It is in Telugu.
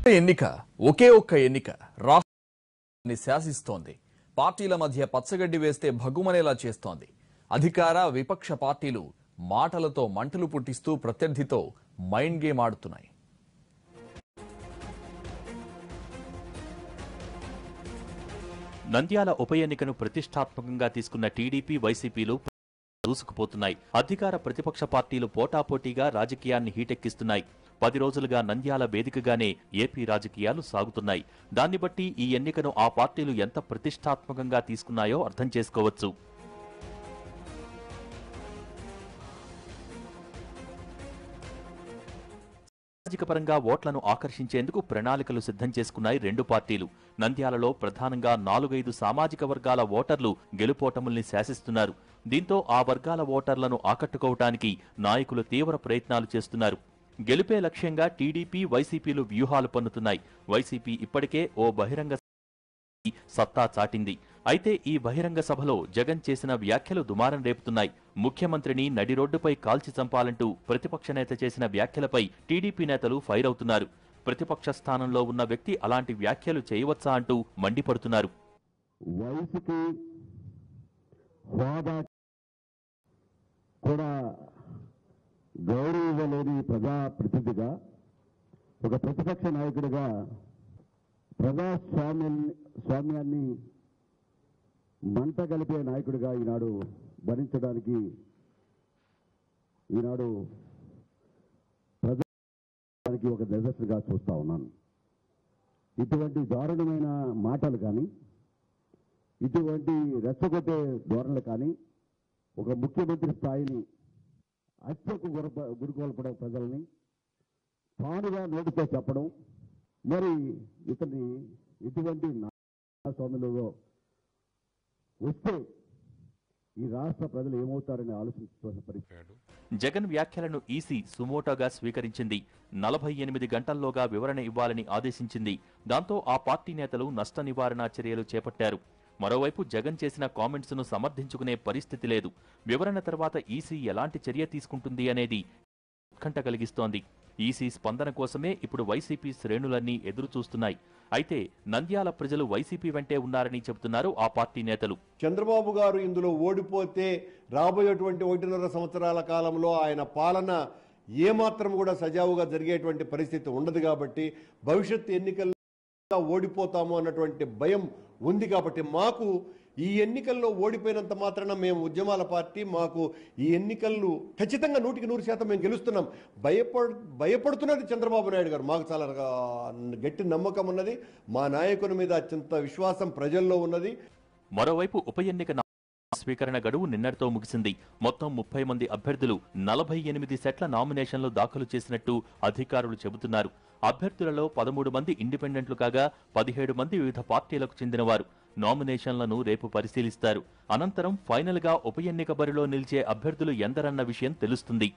ఎన్నిక ఒకే ఒక్క ఎన్నిక రాష్ట్రాన్ని శాసిస్తోంది. పార్టీల మధ్య పచ్చగడ్డి వేస్తే భగ్గుమనేలా చేస్తోంది. అధికార విపక్ష పార్టీలు మాటలతో మంటలు పుట్టిస్తూ ప్రత్యర్థితో మైండ్ గేమ్ ఆడుతున్నాయి. నంద్యాల ఉప ఎన్నికను ప్రతిష్టాత్మకంగా తీసుకున్న టీడీపీ, వైసీపీలు దూసుకుపోతున్నాయి. అధికార ప్రతిపక్ష పార్టీలు పోటాపోటీగా రాజకీయాన్ని హీటెక్కిస్తున్నాయి. 10 రోజులుగా నంద్యాల వేదికగానే ఏపీ రాజకీయాలు సాగుతున్నాయి. దాన్ని బట్టి ఈ ఎన్నికను ఆ పార్టీలు ఎంత ప్రతిష్టాత్మకంగా తీసుకున్నాయో అర్థం చేసుకోవచ్చు. సామాజిక పరంగా ఓట్లను ఆకర్షించేందుకు ప్రణాళికలు సిద్ధం చేసుకున్నాయి రెండు పార్టీలు. నంద్యాలలో ప్రధానంగా 4-5 సామాజిక వర్గాల ఓటర్లు గెలుపోటముల్ని శాసిస్తున్నారు. దీంతో ఆ వర్గాల ఓటర్లను ఆకట్టుకోవటానికి నాయకులు తీవ్ర ప్రయత్నాలు చేస్తున్నారు. గెలుపే లక్ష్యంగా టీడీపీ, వైసీపీలు వ్యూహాలు పన్నుతున్నాయి. వైసీపీ ఇప్పటికే ఓ బహిరంగ సత్తా చాటింది. అయితే ఈ బహిరంగ సభలో జగన్ చేసిన వ్యాఖ్యలు దుమారం రేపుతున్నాయి. ముఖ్యమంత్రిని నడి రోడ్డుపై కాల్చి చంపాలంటూ ప్రతిపక్ష నేత చేసిన వ్యాఖ్యలపై టీడీపీ నేతలు ఫైర్ అవుతున్నారు. ప్రతిపక్ష స్థానంలో ఉన్న వ్యక్తి అలాంటి వ్యాఖ్యలు చేయవచ్చా అంటూ మండిపడుతున్నారు. వయసుకి హోదా కూడా గౌరవించలేని ప్రజాప్రతినిధిగా, ఒక ప్రతిపక్ష నాయకుడిగా ప్రజాస్వామ్యాన్ని మంట కలిపే నాయకుడిగా ఈనాడు భరించడానికి ప్రజానికి ఒక నిదర్శనగా చూస్తా ఉన్నాను. ఇటువంటి దారుణమైన మాటలు కానీ, ఇటువంటి రెచ్చగొట్టే ధోరణులు కానీ ఒక ముఖ్యమంత్రి స్థాయిని హత్యకు గురికొల్పడం, ప్రజల్ని తానుగా నోటితో చెప్పడం, మరి ఇతని ఇటువంటి స్వామిలో వస్తే ఈ రాష్ట్ర ప్రజలు ఏమవుతారని ఆలోచించుకోవాల్సిన పరిస్థితి. జగన్ వ్యాఖ్యలను ఈసీ సుమోటోగా స్వీకరించింది. 48 గంటల్లోగా వివరణ ఇవ్వాలని ఆదేశించింది. దాంతో ఆ పార్టీ నేతలు నష్ట నివారణ చర్యలు చేపట్టారు. మరోవైపు జగన్ చేసిన కామెంట్స్ ను సమర్థించుకునే పరిస్థితి లేదు. వివరణ తర్వాత ఈసీ ఎలాంటి చర్య తీసుకుంటుంది అనేది ఉత్కంఠ కలిగిస్తోంది. ఈసీ స్పందన కోసమే ఇప్పుడు వైసీపీ శ్రేణులన్నీ ఎదురు చూస్తున్నాయి. అయితే నంద్యాల ప్రజలు వైసీపీ వెంటే ఉన్నారని చెబుతున్నారు ఆ పార్టీ నేతలు. చంద్రబాబు గారు ఇందులో ఓడిపోతే రాబోయేటువంటి 1.5 సంవత్సరాల కాలంలో ఆయన పాలన ఏమాత్రం కూడా సజావుగా జరిగేటువంటి పరిస్థితి ఉండదు. కాబట్టి భవిష్యత్ ఎన్నికల్లో ఓడిపోతాము అన్నటువంటి భయం ఉంది. కాబట్టి మాకు ఈ ఎన్నికల్లో ఓడిపోయినంత మాత్రాన మేము ఉద్యమాల పార్టీ, మాకు ఈ ఎన్నికలు ఖచ్చితంగా 100% మేము గెలుస్తున్నాం. భయపడుతున్నది చంద్రబాబు నాయుడు గారు. మాకు చాలా గట్టి నమ్మకం ఉన్నది. మా నాయకుని మీద అత్యంత విశ్వాసం ప్రజల్లో ఉన్నది. మరోవైపు ఉప ఎన్నిక స్వీకరణ గడువు నిన్నటితో ముగిసింది. మొత్తం 30 మంది అభ్యర్థులు 48 సెట్ల నామినేషన్లు దాఖలు చేసినట్టు అధికారులు చెబుతున్నారు. అభ్యర్థులలో 13 మంది ఇండిపెండెంట్లు కాగా 17 మంది వివిధ పార్టీలకు చెందినవారు. నామినేషన్లను రేపు పరిశీలిస్తారు. అనంతరం ఫైనల్ గా ఉప ఎన్నిక బరిలో నిలిచే అభ్యర్థులు ఎందరన్న విషయం తెలుస్తుంది.